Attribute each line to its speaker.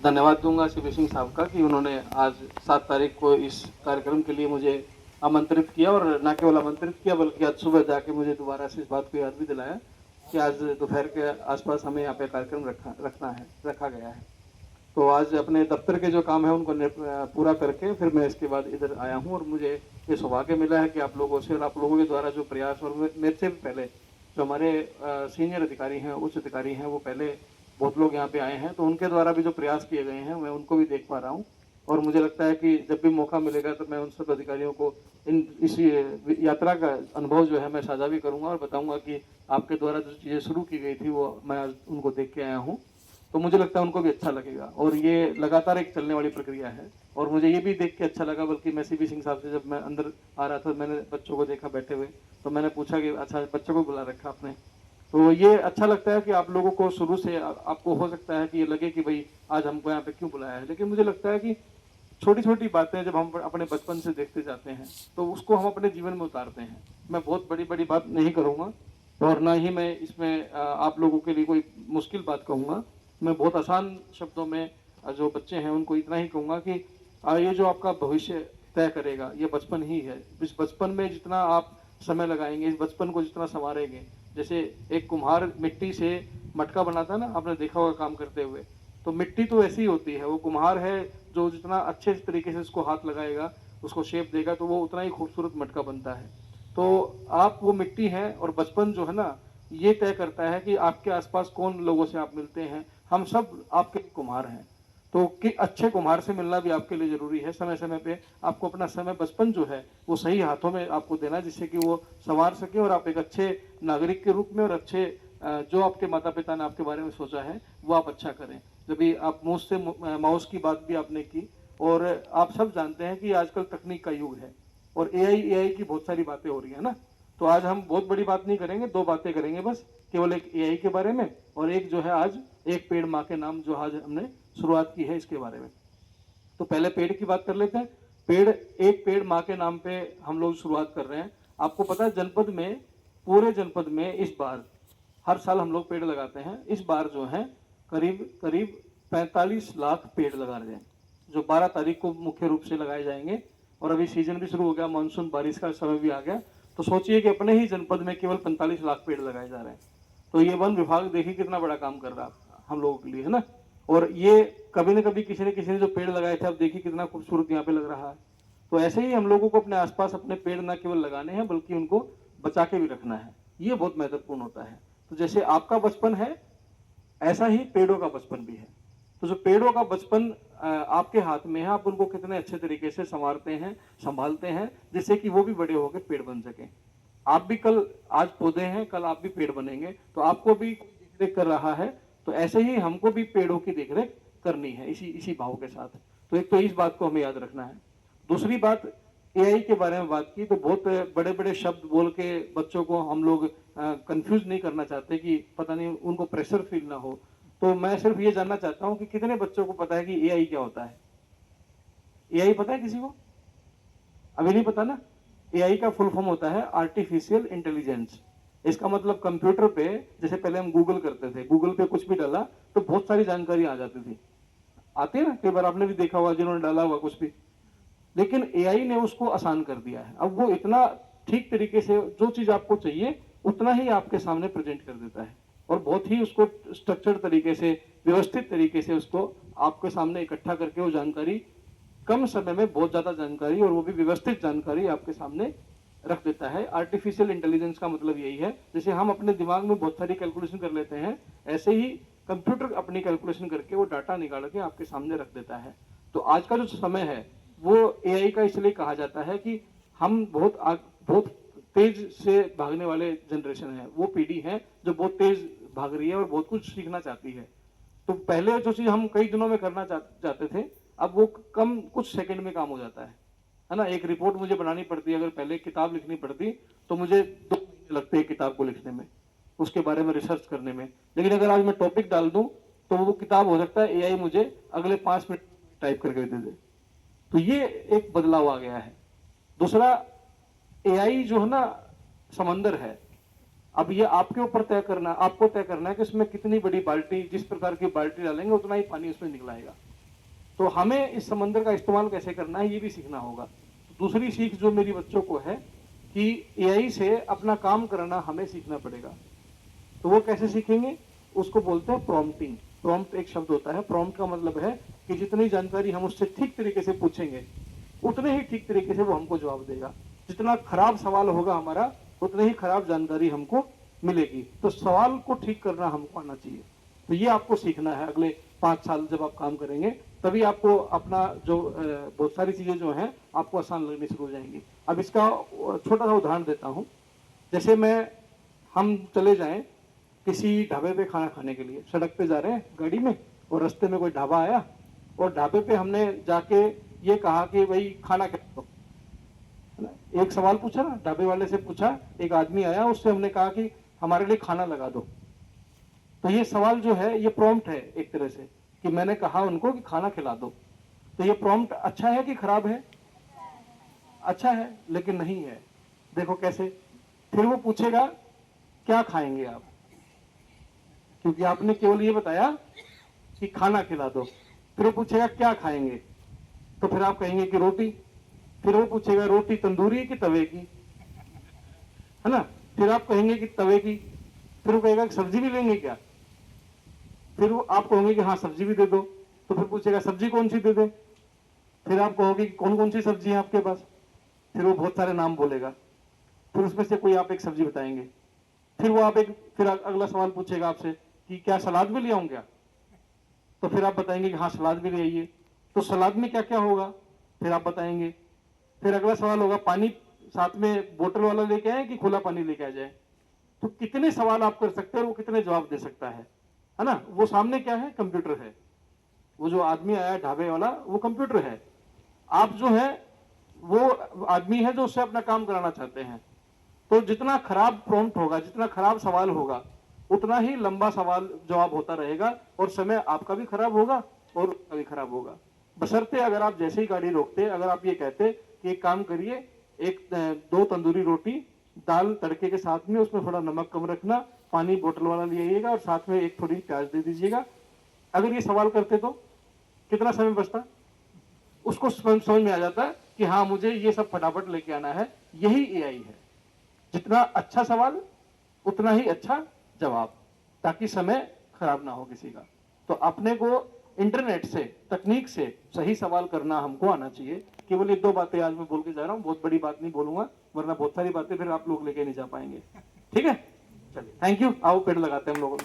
Speaker 1: धन्यवाद दूंगा सीपी सिंह साहब का कि उन्होंने आज 7 तारीख को इस कार्यक्रम के लिए मुझे आमंत्रित किया, और न केवल आमंत्रित किया बल्कि आज सुबह जाके मुझे दोबारा से इस बात को याद भी दिलाया कि आज दोपहर के आसपास हमें यहाँ पे कार्यक्रम रखा गया है। तो आज अपने दफ्तर के जो काम है उनको पूरा करके फिर मैं इसके बाद इधर आया हूँ, और मुझे ये सौभाग्य मिला है कि आप लोगों से और आप लोगों के द्वारा जो प्रयास, और मेरे से भी पहले जो हमारे सीनियर अधिकारी हैं, उच्च अधिकारी हैं, वो पहले बहुत लोग यहाँ पे आए हैं, तो उनके द्वारा भी जो प्रयास किए गए हैं मैं उनको भी देख पा रहा हूँ। और मुझे लगता है कि जब भी मौका मिलेगा तो मैं उन सब अधिकारियों को इसी यात्रा का अनुभव जो है मैं साझा भी करूँगा और बताऊँगा कि आपके द्वारा जो चीज़ें शुरू की गई थी वो मैं आज उनको देख के आया हूँ। तो मुझे लगता है उनको भी अच्छा लगेगा, और ये लगातार एक चलने वाली प्रक्रिया है। और मुझे ये भी देख के अच्छा लगा, बल्कि मैं सीपी सिंह साहब से जब मैं अंदर आ रहा था, मैंने बच्चों को देखा बैठे हुए, तो मैंने पूछा कि अच्छा बच्चों को बुला रखा आपने। तो ये अच्छा लगता है कि आप लोगों को शुरू से आपको हो सकता है कि ये लगे कि भाई आज हमको यहाँ पे क्यों बुलाया है, लेकिन मुझे लगता है कि छोटी छोटी बातें जब हम अपने बचपन से देखते जाते हैं तो उसको हम अपने जीवन में उतारते हैं। मैं बहुत बड़ी बड़ी बात नहीं करूँगा, और ना ही मैं इसमें आप लोगों के लिए कोई मुश्किल बात कहूँगा। मैं बहुत आसान शब्दों में जो बच्चे हैं उनको इतना ही कहूँगा कि ये जो आपका भविष्य तय करेगा ये बचपन ही है। इस बचपन में जितना आप समय लगाएंगे, इस बचपन को जितना संवारेंगे, जैसे एक कुम्हार मिट्टी से मटका बनाता है ना, आपने देखा होगा काम करते हुए, तो मिट्टी तो ऐसी ही होती है। वो कुम्हार है जो जितना अच्छे तरीके से उसको हाथ लगाएगा, उसको शेप देगा, तो वो उतना ही खूबसूरत मटका बनता है। तो आप वो मिट्टी हैं, और बचपन जो है ना ये तय करता है कि आपके आसपास कौन लोगों से आप मिलते हैं। हम सब आपके कुम्हार हैं, तो कि अच्छे कुम्हार से मिलना भी आपके लिए जरूरी है। समय समय पे आपको अपना समय बचपन जो है वो सही हाथों में आपको देना, जिससे कि वो संवार सके और आप एक अच्छे नागरिक के रूप में और अच्छे जो आपके माता पिता ने आपके बारे में सोचा है वो आप अच्छा करें। जब भी आप मुंह से माउस की बात भी आपने की, और आप सब जानते हैं कि आजकल तकनीक का युग है और एआई की बहुत सारी बातें हो रही है ना। तो आज हम बहुत बड़ी बात नहीं करेंगे, 2 बातें करेंगे बस, केवल एक एआई के बारे में और एक जो है आज एक पेड़ माँ के नाम जो आज हमने शुरुआत की है इसके बारे में। तो पहले पेड़ की बात कर लेते हैं। एक पेड़ माँ के नाम पे हम लोग शुरुआत कर रहे हैं। आपको पता है जनपद में, पूरे जनपद में इस बार, हर साल हम लोग पेड़ लगाते हैं, इस बार जो है करीब करीब 45 लाख पेड़ लगा रहे हैं, जो 12 तारीख को मुख्य रूप से लगाए जाएंगे। और अभी सीजन भी शुरू हो गया, मानसून बारिश का समय भी आ गया, तो सोचिए कि अपने ही जनपद में केवल 45 लाख पेड़ लगाए जा रहे हैं। तो ये वन विभाग देखिए कितना बड़ा काम कर रहा है हम लोगों के लिए, है ना। और ये कभी न कभी किसी न किसी ने जो पेड़ लगाए थे, अब देखिए कितना खूबसूरत यहाँ पे लग रहा है। तो ऐसे ही हम लोगों को अपने आसपास अपने पेड़ न केवल लगाने हैं बल्कि उनको बचा के भी रखना है, ये बहुत महत्वपूर्ण होता है। तो जैसे आपका बचपन है ऐसा ही पेड़ों का बचपन भी है। तो जो पेड़ों का बचपन आपके हाथ में है, आप उनको कितने अच्छे तरीके से संवारते हैं, संभालते हैं, जिससे कि वो भी बड़े होकर पेड़ बन सके। आप भी कल, आज पौधे हैं, कल आप भी पेड़ बनेंगे, तो आपको भी देखरेख कर रहा है, तो ऐसे ही हमको भी पेड़ों की देखरेख करनी है इसी इसी भाव के साथ। तो एक तो इस बात को हमें याद रखना है। दूसरी बात, एआई के बारे में बात की, तो बहुत बड़े बड़े शब्द बोल के बच्चों को हम लोग कंफ्यूज नहीं करना चाहते कि पता नहीं उनको प्रेशर फील ना हो। तो मैं सिर्फ ये जानना चाहता हूँ कि कितने बच्चों को पता है कि एआई क्या होता है। एआई पता है किसी को? अभी नहीं पता ना। एआई का फुल फॉर्म होता है आर्टिफिशियल इंटेलिजेंस। इसका मतलब कंप्यूटर पे, जैसे पहले हम गूगल करते थे, गूगल पे कुछ भी डाला तो बहुत सारी जानकारी आ जाती थी, आती है ना, कई बार आपने भी देखा होगा जिन्होंने डाला हुआ कुछ भी। लेकिन एआई ने उसको आसान कर दिया है। अब वो इतना ठीक तरीके से जो चीज आपको चाहिए उतना ही आपके सामने प्रेजेंट कर देता है, और बहुत ही उसको स्ट्रक्चर्ड तरीके से, व्यवस्थित तरीके से उसको आपके सामने इकट्ठा करके वो जानकारी कम समय में बहुत ज्यादा जानकारी, और वो भी व्यवस्थित जानकारी आपके सामने रख देता है। आर्टिफिशियल इंटेलिजेंस का मतलब यही है, जैसे हम अपने दिमाग में बहुत सारी कैलकुलेशन कर लेते हैं, ऐसे ही कंप्यूटर अपनी कैलकुलेशन करके वो डाटा निकाल के आपके सामने रख देता है। तो आज का जो समय है वो एआई का इसलिए कहा जाता है कि हम बहुत तेज से भागने वाले जनरेशन है, वो पीढ़ी है जो बहुत तेज भाग रही है और बहुत कुछ सीखना चाहती है। तो पहले जो चीज हम कई दिनों में करना चाहते थे, अब वो कम कुछ सेकंड में काम हो जाता है ना। एक रिपोर्ट मुझे बनानी पड़ती है, अगर पहले किताब लिखनी पड़ती तो मुझे 2 महीने लगते हैं किताब को लिखने में, उसके बारे में रिसर्च करने में। लेकिन अगर आज मैं टॉपिक डाल दूं तो वो किताब हो सकता है एआई मुझे अगले 5 मिनट टाइप करके दे दे। तो ये एक बदलाव आ गया है। दूसरा, एआई जो है ना समंदर है। अब ये आपके ऊपर आपको तय करना है कि इसमें कितनी बड़ी बाल्टी, जिस प्रकार की बाल्टी डालेंगे उतना ही पानी उसमें निकलाएगा। तो हमें इस समंदर का इस्तेमाल कैसे करना है ये भी सीखना होगा। दूसरी सीख जो मेरी बच्चों को है कि एआई से अपना काम करना हमें सीखना पड़ेगा। तो वो कैसे सीखेंगे, उसको बोलते हैं प्रॉम्प्टिंग। प्रॉम्प्ट एक शब्द होता है, प्रॉम्प्ट का मतलब है कि जितनी जानकारी हम उससे ठीक तरीके से पूछेंगे उतने ही ठीक तरीके से वो हमको जवाब देगा। जितना खराब सवाल होगा हमारा उतनी ही खराब जानकारी हमको मिलेगी। तो सवाल को ठीक करना हमको आना चाहिए। तो ये आपको सीखना है। अगले 5 साल जब आप काम करेंगे तभी आपको अपना जो बहुत सारी चीजें जो हैं आपको आसान लगनी शुरू हो जाएंगी। अब इसका छोटा सा उदाहरण देता हूँ। जैसे हम चले जाएं किसी ढाबे पे खाना खाने के लिए, सड़क पे जा रहे हैं गाड़ी में और रास्ते में कोई ढाबा आया और ढाबे पे हमने जाके ये कहा कि भाई खाना क्या दो, है ना। एक सवाल पूछा ना, ढाबे वाले से पूछा, एक आदमी आया उससे हमने कहा कि हमारे लिए खाना लगा दो। तो ये सवाल जो है ये प्रॉम्प्ट है एक तरह से, कि मैंने कहा उनको कि खाना खिला दो। तो ये प्रॉम्प्ट अच्छा है कि खराब है? अच्छा है, लेकिन नहीं है। देखो कैसे। फिर वो पूछेगा क्या खाएंगे आप, क्योंकि आपने केवल ये बताया कि खाना खिला दो। फिर वो पूछेगा क्या खाएंगे, तो फिर आप कहेंगे कि रोटी। फिर वो पूछेगा रोटी तंदूरी की तवे की, है ना। फिर आप कहेंगे कि तवे की। फिर वो कहेगा कि सब्जी भी लेंगे क्या। फिर वो आप कहोगे कि हाँ सब्जी भी दे दो। तो फिर पूछेगा सब्जी कौन सी दे दे। फिर आप कहोगे कि कौन कौन सी सब्जी है आपके पास। फिर वो बहुत सारे नाम बोलेगा। फिर उसमें से कोई आप एक सब्जी बताएंगे। फिर अगला सवाल पूछेगा आपसे कि क्या सलाद भी ले आऊं क्या। तो फिर आप बताएंगे कि हाँ सलाद भी ले आइए। तो सलाद में क्या क्या होगा फिर आप बताएंगे। फिर अगला सवाल होगा पानी साथ में बोतल वाला लेके आए कि खुला पानी लेके आ जाए। तो कितने सवाल आप कर सकते हैं, वो कितने जवाब दे सकता है ना। वो सामने क्या है, कंप्यूटर है। वो जो आदमी आया ढाबे वाला वो कंप्यूटर है। आप जो है वो आदमी है जो उससे अपना काम कराना चाहते हैं। तो जितना खराब प्रॉम्प्ट होगा, जितना खराब सवाल होगा, उतना ही लंबा सवाल जवाब होता रहेगा और समय आपका भी खराब होगा और उसका भी खराब होगा। बशर्ते अगर आप जैसे ही गाड़ी रोकते, अगर आप ये कहते कि एक काम करिए, 2 तंदूरी रोटी, दाल तड़के के साथ में, उसमें थोड़ा नमक कम रखना, पानी बोतल वाला ले आइएगा और साथ में एक थोड़ी प्याज दे दीजिएगा। अगर ये सवाल करते तो कितना समय बचता। उसको समझ में आ जाता है कि हाँ मुझे ये सब फटाफट लेके आना है। यही एआई है। जितना अच्छा सवाल उतना ही अच्छा जवाब, ताकि समय खराब ना हो किसी का। तो अपने को इंटरनेट से, तकनीक से सही सवाल करना हमको आना चाहिए। केवल 1-2 बातें आज मैं बोल के जा रहा हूँ, बहुत बड़ी बात नहीं बोलूंगा, वरना बहुत सारी बातें फिर आप लोग लेके नहीं जा पाएंगे। ठीक है, चलिए, थैंक यू। आओ पेड़ लगाते हैं हम लोगों में।